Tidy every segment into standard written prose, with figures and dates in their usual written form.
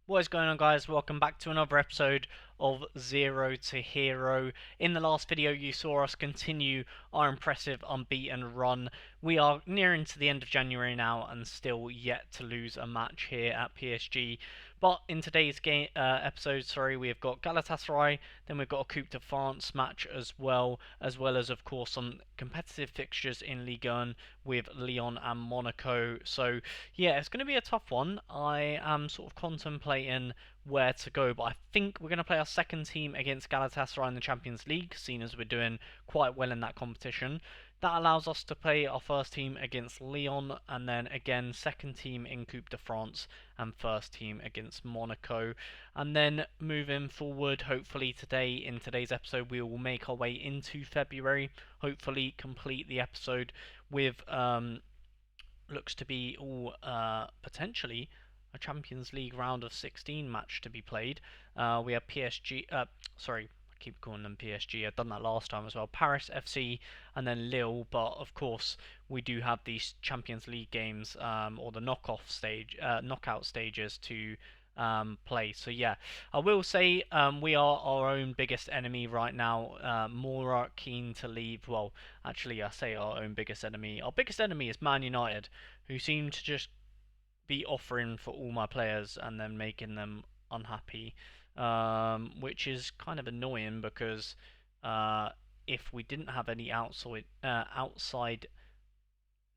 What is going on, guys? Welcome back to another episode of Zero to Hero. In the last video you saw us continue our impressive unbeaten run. We are nearing to the end of January now and still yet to lose a match here at PSG. But in today's episode, we have got Galatasaray, then we've got a Coupe de France match as well as of course some competitive fixtures in Ligue 1 with Lyon and Monaco. So yeah, it's going to be a tough one. I am sort of contemplating where to go, but I think we're going to play our second team against Galatasaray in the Champions League, seeing as we're doing quite well in that competition. That allows us to play our first team against Lyon, and then again second team in Coupe de France, and first team against Monaco. And then moving forward, hopefully in today's episode, we will make our way into February. Hopefully complete the episode with looks to be all potentially a Champions League round of 16 match to be played. We have PSG. Sorry, I keep calling them PSG. I've done that last time as well. Paris FC and then Lille. But of course, we do have these Champions League games or the knockout stages to play. So yeah, I will say we are our own biggest enemy right now. More keen to leave. Well, actually, I say our own biggest enemy. Our biggest enemy is Man United, who seem to just be offering for all my players and then making them unhappy, which is kind of annoying because if we didn't have any outside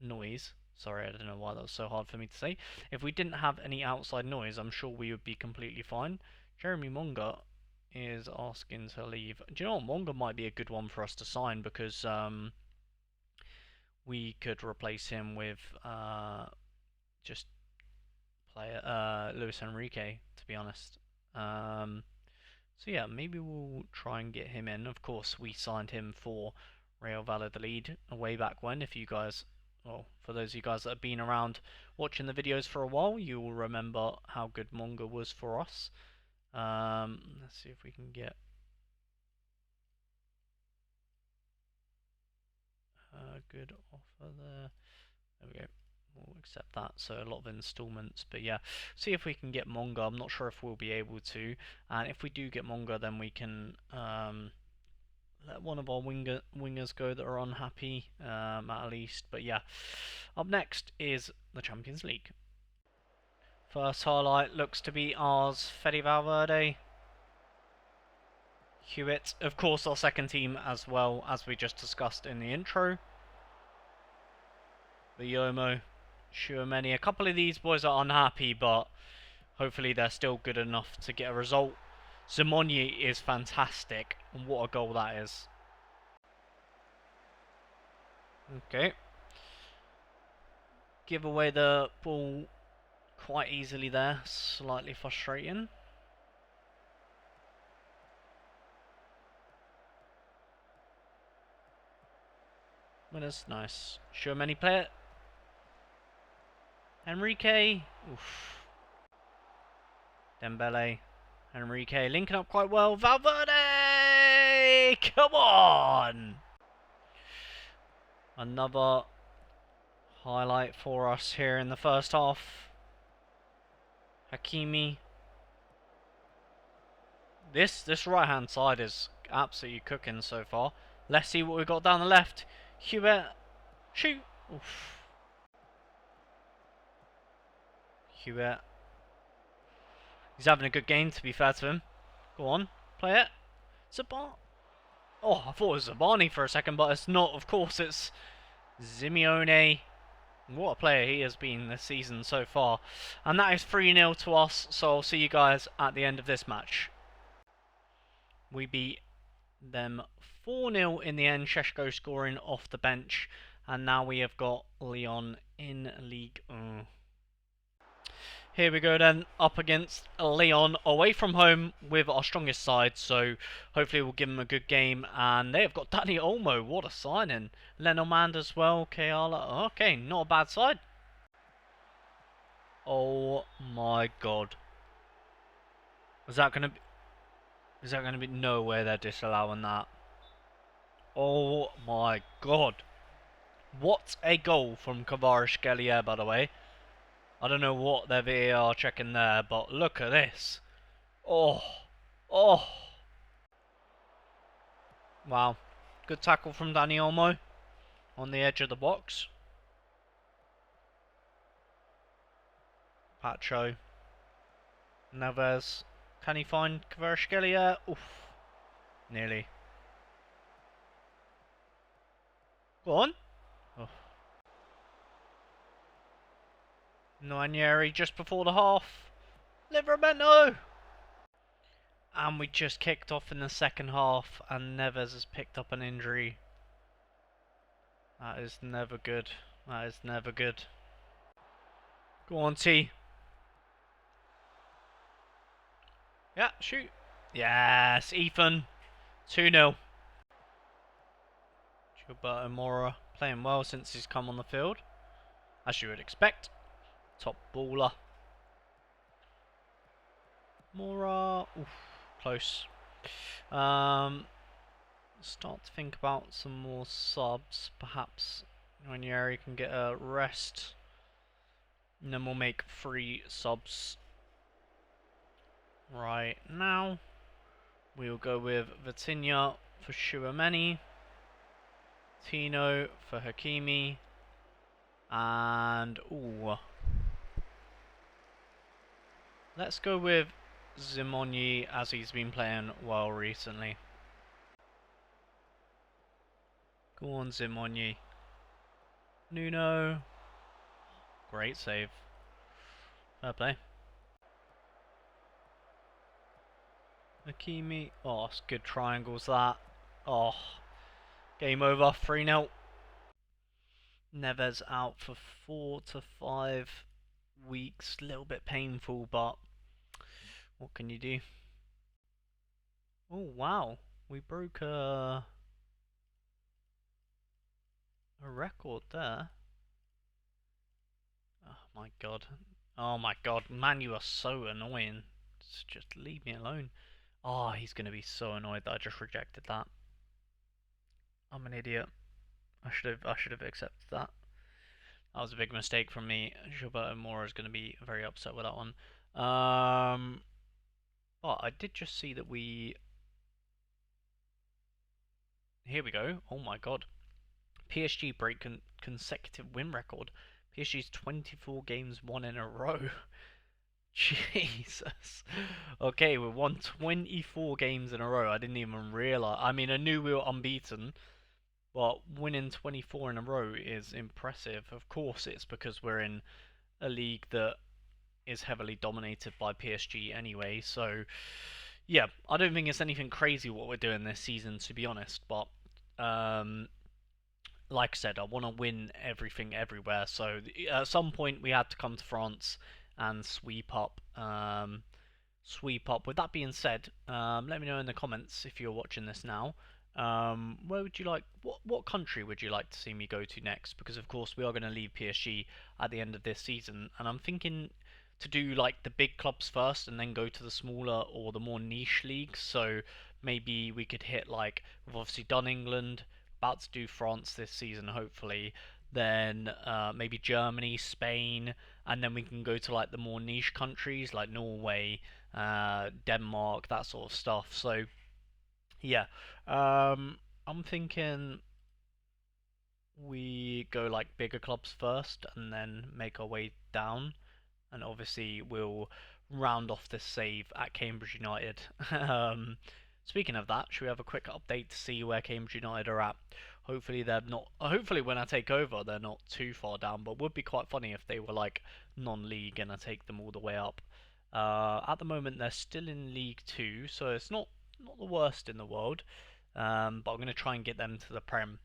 noise. Sorry, I don't know why that was so hard for me to say. If we didn't have any outside noise, I'm sure we would be completely fine. Jeremy Monga is asking to leave. Do you know what? Monga might be a good one for us to sign because we could replace him with just player Luis Enrique, to be honest. So yeah, maybe we'll try and get him in. Of course, we signed him for Real Valladolid way back when. If you guys, well, for those of you guys that have been around watching the videos for a while, you will remember how good Monga was for us. Let's see if we can get a good offer there. There we go. We'll accept that. So a lot of installments, but yeah, see if we can get Monga. I'm not sure if we'll be able to, and if we do get Monga, then we can let one of our wingers go that are unhappy, at least. But yeah, up next is the Champions League. First highlight looks to be ours, Fede Valverde. Hewitt, of course, our second team as well, as we just discussed in the intro. The Yomo, Shuameni. A couple of these boys are unhappy, but hopefully they're still good enough to get a result. Simonyi is fantastic, and what a goal that is. Okay. Give away the ball quite easily there, slightly frustrating. Winners, nice. Shuameni play it. Enrique, oof. Dembele, Enrique linking up quite well. Valverde, come on! Another highlight for us here in the first half. Hakimi. This right hand side is absolutely cooking so far. Let's see what we've got down the left. Hubert, shoot. Oof. Hubert. He's having a good game, to be fair to him. Go on, play it. Zabar. Oh, I thought it was Zabani for a second, but it's not. Of course, it's Simeone. What a player he has been this season so far. And that is 3-0 to us, so I'll see you guys at the end of this match. We beat them 4-0 in the end, Sheshko scoring off the bench. And now we have got Lyon in League 1. Here we go then, up against Lyon, away from home with our strongest side, so hopefully we'll give them a good game. And they have got Dani Olmo, what a signing. Lenormand as well, Keala, okay, not a bad side. Oh my god. Is that gonna be no way they're disallowing that? Oh my god. What a goal from Kvaratskhelia, by the way. I don't know what their VAR checking there, but look at this. Oh, oh, wow. Good tackle from Dani Olmo on the edge of the box. Pacho, Neves. Can he find Kvaratskhelia? Oof, nearly. Go on. Oh. Noanieri just before the half. Livramento! And we just kicked off in the second half, and Neves has picked up an injury. That is never good. That is never good. Go on, T. Yeah, shoot. Yes, Ethan. 2-0. Gilberto Mora playing well since he's come on the field. As you would expect. Top baller. Mora. Oof, close. Start to think about some more subs. Perhaps Ranieri can get a rest. And then we'll make 3 subs right now. We'll go with Vitinha for Shuameni, Tino for Hakimi, and ooh, let's go with Zimonyi as he's been playing well recently. Go on, Zimonyi. Nuno. Great save. Fair play. Hakimi. Oh, it's good triangles that. Oh, game over. 3-0. Neves out for 4 to 5 weeks. A little bit painful, but what can you do? Oh, wow. We broke a record there. Oh my god. Oh my god. Man, you are so annoying. Just leave me alone. Oh, he's going to be so annoyed that I just rejected that. I'm an idiot. I should have accepted that. That was a big mistake from me. Gilberto Mora is going to be very upset with that one. But I did just see that we... Here we go. Oh my god. PSG break consecutive win record. PSG's 24 games won in a row. Jesus. Okay, we won 24 games in a row. I didn't even realise. I mean, I knew we were unbeaten, but winning 24 in a row is impressive. Of course, it's because we're in a league that is heavily dominated by PSG anyway. So, yeah, I don't think it's anything crazy what we're doing this season, to be honest. But, like I said, I want to win everything everywhere. So, at some point, we had to come to France and sweep up. With that being said, let me know in the comments if you're watching this now. Where would you like? What country would you like to see me go to next? Because of course we are going to leave PSG at the end of this season, and I'm thinking to do like the big clubs first, and then go to the smaller or the more niche leagues. So maybe we could hit like we've obviously done England, about to do France this season, hopefully. Then maybe Germany, Spain, and then we can go to like the more niche countries like Norway, Denmark, that sort of stuff. So yeah, I'm thinking we go like bigger clubs first and then make our way down, and obviously we'll round off this save at Cambridge United. Speaking of that, should we have a quick update to see where Cambridge United are at? Hopefully they're not. Hopefully when I take over, they're not too far down. But would be quite funny if they were like non-league and I take them all the way up. At the moment they're still in League Two, so it's not the worst in the world. But I'm going to try and get them to the Prem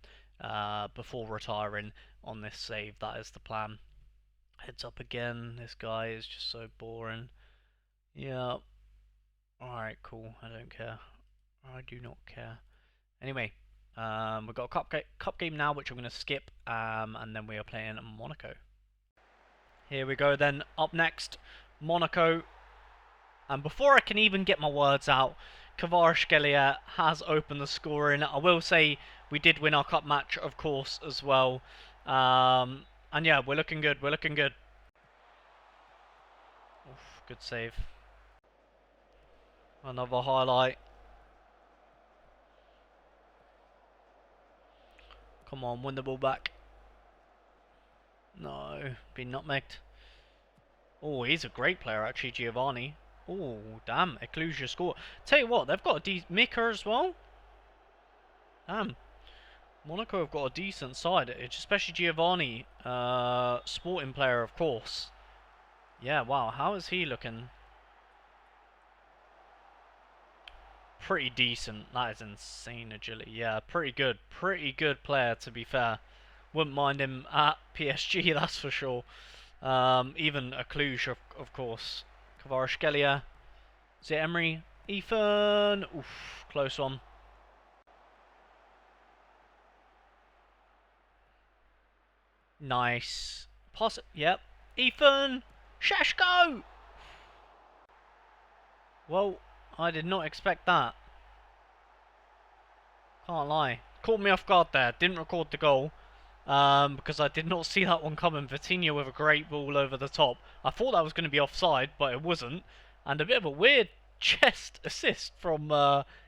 before retiring on this save. That is the plan. Heads up again. This guy is just so boring. Yeah. Alright, cool. I don't care. I do not care. Anyway, we've got a cup game now, which I'm going to skip, and then we are playing Monaco. Here we go then. Up next, Monaco. And before I can even get my words out, Kvaratskhelia has opened the scoring. I will say we did win our cup match, of course, as well. And yeah, we're looking good. We're looking good. Good save. Another highlight. Come on, win the ball back. No, been nutmegged. Oh, he's a great player actually, Giovanni. Oh, damn, Eclusia score. Tell you what, they've got a Mika as well. Damn. Monaco have got a decent side, especially Giovanni, sporting player of course. Yeah, wow, how is he looking? Pretty decent, that is insane agility, yeah, pretty good player to be fair. Wouldn't mind him at PSG, that's for sure. Even a Cluj, of course. Kvaratskhelia, Emery, Ethan, oof, close one. Nice. Pass it, yep. Ethan, Sheshko! Well, I did not expect that. Can't lie. Caught me off guard there. Didn't record the goal. Because I did not see that one coming. Vitinha with a great ball over the top. I thought that was going to be offside, but it wasn't. And a bit of a weird chest assist from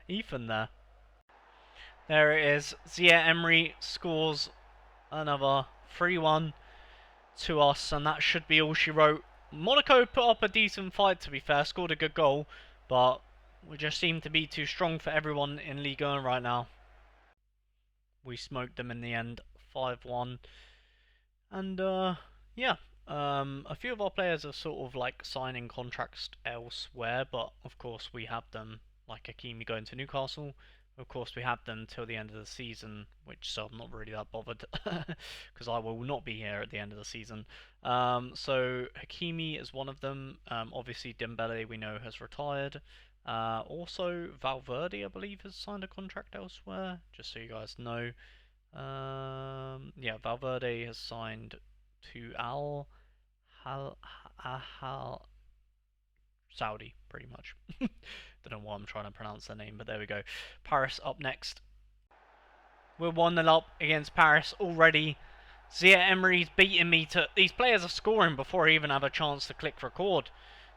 Ethan there. There it is. Zia Emery scores another 3-1 to us, and that should be all she wrote. Monaco put up a decent fight, to be fair, scored a good goal, but we just seem to be too strong for everyone in Ligue 1 right now. We smoked them in the end, 5-1. And yeah, a few of our players are sort of like signing contracts elsewhere, but of course we have them, like Hakimi going to Newcastle. Of course we have them till the end of the season, which so I'm not really that bothered because I will not be here at the end of the season. So Hakimi is one of them. Obviously Dembele we know has retired. Also Valverde I believe has signed a contract elsewhere, just so you guys know. Yeah, Valverde has signed to Al Saudi, pretty much. Don't know why I'm trying to pronounce their name, but there we go. Paris up next. We're 1-0 up against Paris already. Zia Emery's beating me to... These players are scoring before I even have a chance to click record.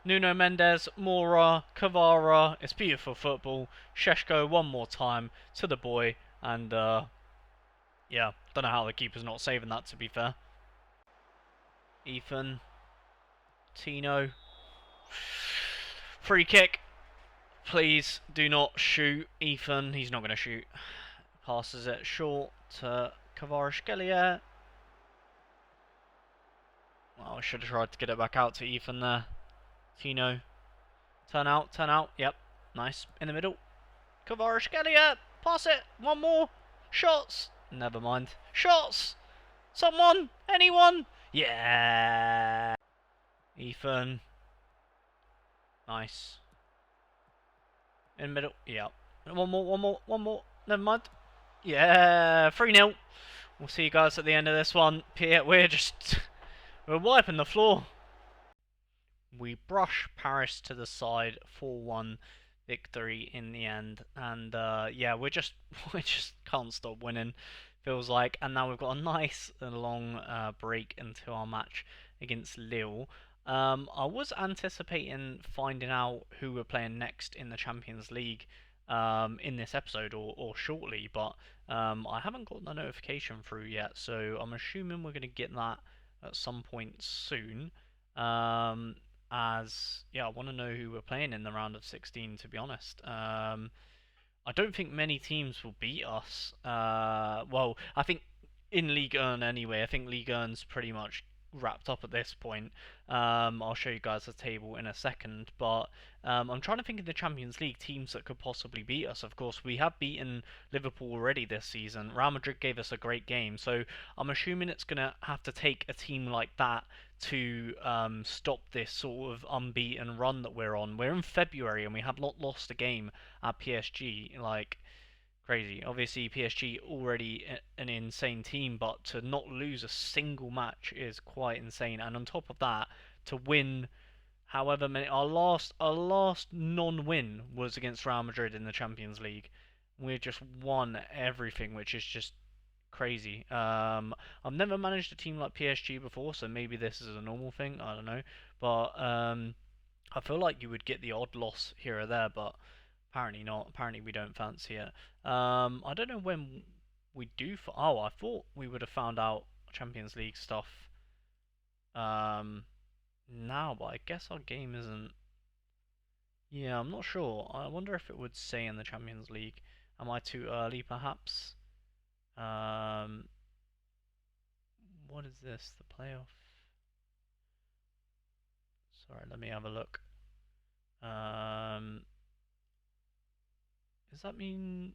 Nuno Mendes, Mora, Kvara. It's beautiful football. Sheshko one more time to the boy. And, yeah, don't know how the keeper's not saving that, to be fair. Ethan. Tino. Free kick. Please do not shoot Ethan. He's not going to shoot. Passes it short to Kvaratskhelia. Well, I should have tried to get it back out to Ethan there. Tino. Turn out, turn out. Yep. Nice. In the middle. Kvaratskhelia. Pass it. One more. Shots. Never mind. Shots. Someone. Anyone. Yeah. Ethan. Nice. In the middle. Yeah. One more, one more, one more. Never mind. Yeah. 3-0. We'll see you guys at the end of this one. We're just... we're wiping the floor. We brush Paris to the side. 4-1 victory in the end. And yeah, we just can't stop winning. Feels like. And now we've got a nice long break until our match against Lille. I was anticipating finding out who we're playing next in the Champions League in this episode or shortly, but I haven't got the notification through yet, so I'm assuming we're going to get that at some point soon. As yeah, I want to know who we're playing in the round of 16, to be honest. I don't think many teams will beat us. Well, I think in Ligue 1 anyway. I think Ligue 1's pretty much wrapped up at this point. I'll show you guys the table in a second, but I'm trying to think of the Champions League teams that could possibly beat us. Of course, we have beaten Liverpool already this season. Real Madrid gave us a great game, so I'm assuming it's going to have to take a team like that to stop this sort of unbeaten run that we're on. We're in February and we have not lost a game at PSG. Like, crazy. Obviously, PSG already an insane team, but to not lose a single match is quite insane. And on top of that, to win however many, our last non-win was against Real Madrid in the Champions League. We just won everything, which is just crazy. I've never managed a team like PSG before, so maybe this is a normal thing. I don't know, but I feel like you would get the odd loss here or there, but apparently not. Apparently we don't fancy it. I don't know when we do. Oh, I thought we would have found out Champions League stuff now, but I guess our game isn't. Yeah, I'm not sure. I wonder if it would say in the Champions League. Am I too early, perhaps? Um, what is this? The playoff? Sorry, let me have a look. Um, does that mean?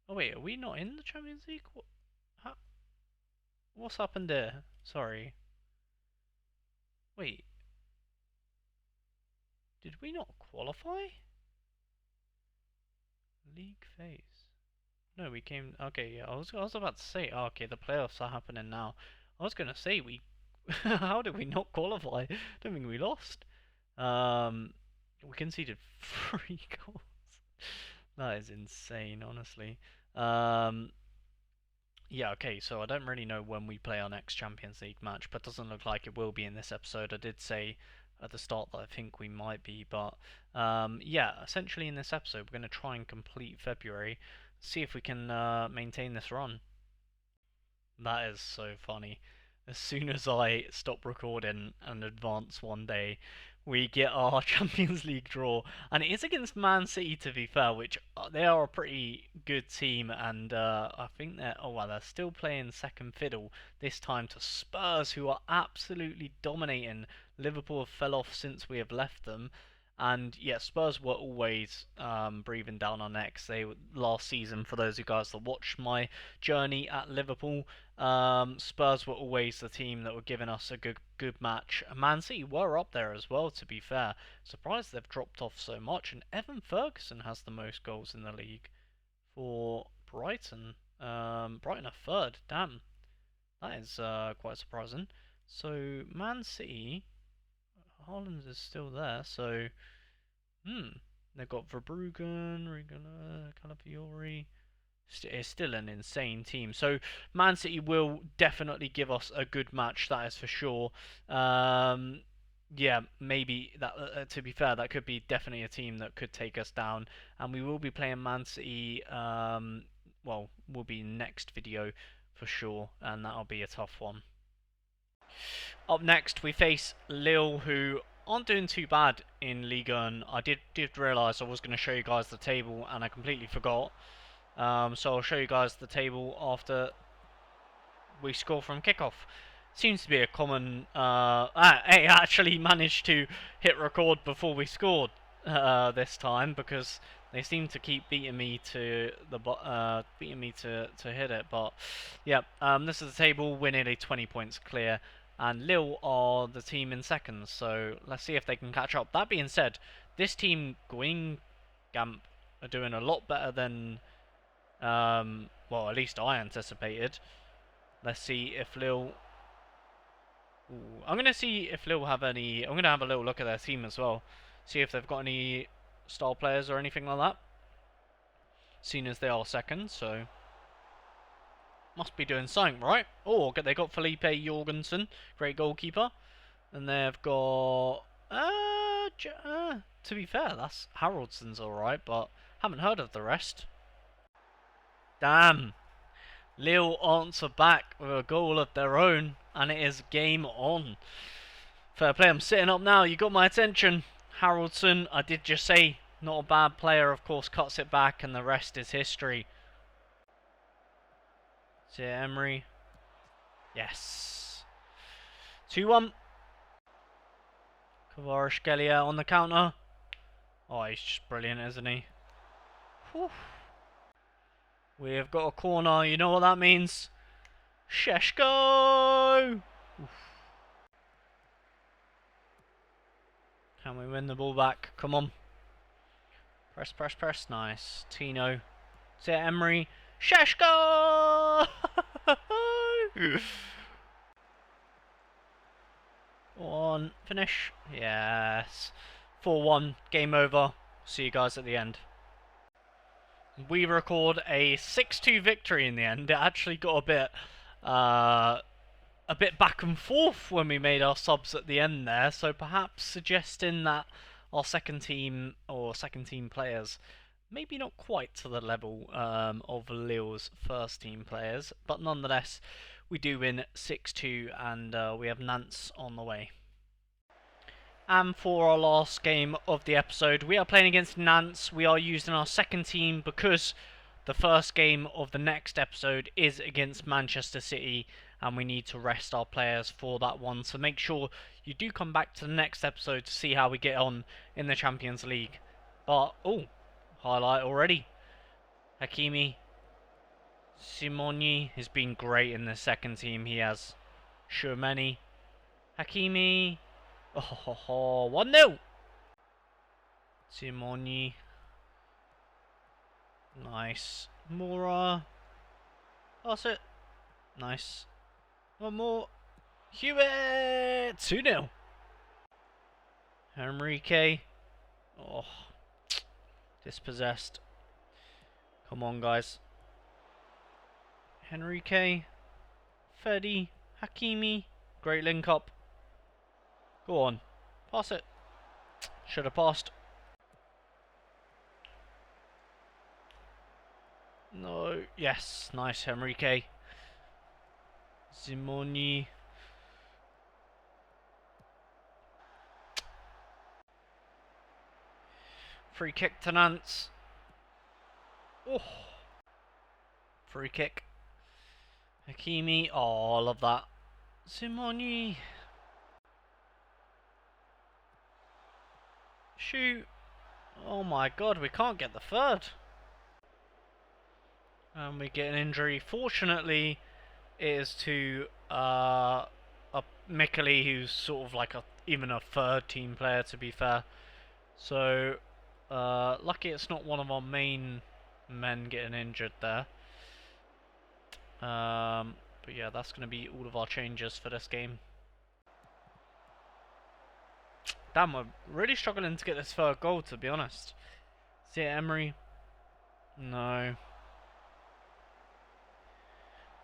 Oh wait, are we not in the Champions League? What's happened there? Sorry. Wait, did we not qualify? League phase. No, we came. Okay, yeah. I was about to say. Oh, okay, the playoffs are happening now. I was gonna say we. How did we not qualify? I don't think we lost. Um, we conceded 3 goals. That is insane, honestly. Um, yeah, okay, so I don't really know when we play our next Champions League match, but doesn't look like it will be in this episode. I did say at the start that I think we might be, but yeah, essentially in this episode we're going to try and complete February, see if we can maintain this run. That is so funny. As soon as I stop recording and advance one day, we get our Champions League draw, and it is against Man City to be fair, which they are a pretty good team, and I think they're still playing second fiddle this time to Spurs, who are absolutely dominating. Liverpool have fell off since we have left them. And yeah, Spurs were always breathing down our necks. They last season, for those of you guys that watched my journey at Liverpool, Spurs were always the team that were giving us a good match. Man City were up there as well, to be fair. Surprised they've dropped off so much. And Evan Ferguson has the most goals in the league for Brighton. Brighton are third. Damn, that is quite surprising. So Man City, Haaland is still there. So they've got Verbruggen, Rigala, Calafiori. It's still an insane team. So Man City will definitely give us a good match, that is for sure. Yeah, maybe that. To be fair, that could be definitely a team that could take us down, and we will be playing Man City. Well, will be next video for sure, and that'll be a tough one. Up next, we face Lille, who aren't doing too bad in Ligue 1. I did realise I was going to show you guys the table, and I completely forgot. So I'll show you guys the table after we score from kickoff. Seems to be a common. I actually managed to hit record before we scored this time because they seem to keep beating me to hit it. But yeah, this is the table. We're nearly 20 points clear, and Lille are the team in second. So let's see if they can catch up. That being said, this team Guingamp are doing a lot better than well, at least I anticipated. Let's see if Lille. Ooh, I'm gonna see if Lille have any. I'm gonna have a little look at their team as well. See if they've got any star players or anything like that. Seeing as they are second, so must be doing something right. Oh, they got Felipe Jorgensen, great goalkeeper, and they've got. To be fair, that's Haraldson's alright, but haven't heard of the rest. Damn. Lille answer back with a goal of their own, and it is game on. Fair play, I'm sitting up now, you got my attention. Haraldson, I did just say, not a bad player, of course, cuts it back, and the rest is history. Emery. Yes. 2-1. Kvaratskhelia on the counter. Oh, he's just brilliant, isn't he? Whew. We have got a corner, you know what that means? Sheshko! Can we win the ball back? Come on. Press, press, press. Nice. Tino. Emery. Sheshko! On. Finish. Yes. 4-1. Game over. See you guys at the end. We record a 6-2 victory in the end. It actually got a bit a bit back and forth when we made our subs at the end there, so perhaps suggesting that our second team or second team players maybe not quite to the level of Lille's first team players, but nonetheless we do win 6-2 and we have Nantes on the way. And for our last game of the episode, we are playing against Nantes. We are using our second team because the first game of the next episode is against Manchester City, and we need to rest our players for that one. So make sure you do come back to the next episode to see how we get on in the Champions League. But, oh, highlight already. Hakimi. Simoni has been great in the second team. He has. Tchouameni. Hakimi. Oh, 1-0. Simoni. Nice. Mora. Pass it. Nice. One more. Hewitt! 2-0. Henrique. Oh. Dispossessed. Come on, guys. Henrique. Fedi. Hakimi. Great link up. Go on. Pass it. Should have passed. No. Yes. Nice, Henrique. Simoni. Free kick to Nantes. Oh. Free kick. Hakimi. Oh, I love that. Simoni. Shoot. Oh my god, we can't get the third. And we get an injury. Fortunately, it is to a Mikali, who's sort of like even a third team player, to be fair. So, lucky it's not one of our main men getting injured there. But yeah, that's going to be all of our changes for this game. Damn, we're really struggling to get this third goal, to be honest. Is it Emery? No.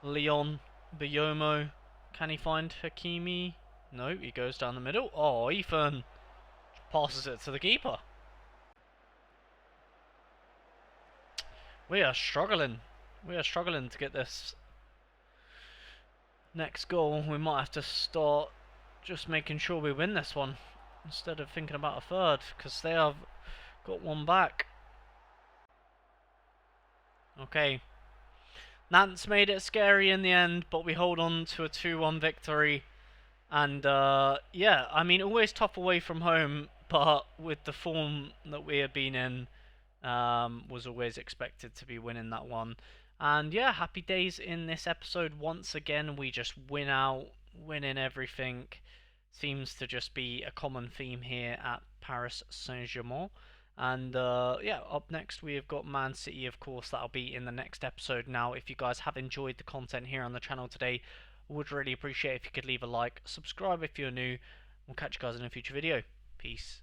Leon, Biyomo. Can he find Hakimi? No, he goes down the middle. Oh, Ethan passes it to the keeper. We are struggling. We are struggling to get this next goal. We might have to start just making sure we win this one instead of thinking about a third, because they have got one back. Okay. Nantes made it scary in the end, but we hold on to a 2-1 victory. And yeah, I mean, always tough away from home, but with the form that we have been in, was always expected to be winning that one. And yeah, happy days in this episode. Once again, we just win out, winning everything. Seems to just be a common theme here at Paris Saint-Germain. And yeah, up next we have got Man City, of course. That'll be in the next episode. Now, if you guys have enjoyed the content here on the channel today, would really appreciate if you could leave a like, subscribe if you're new. We'll catch you guys in a future video. Peace.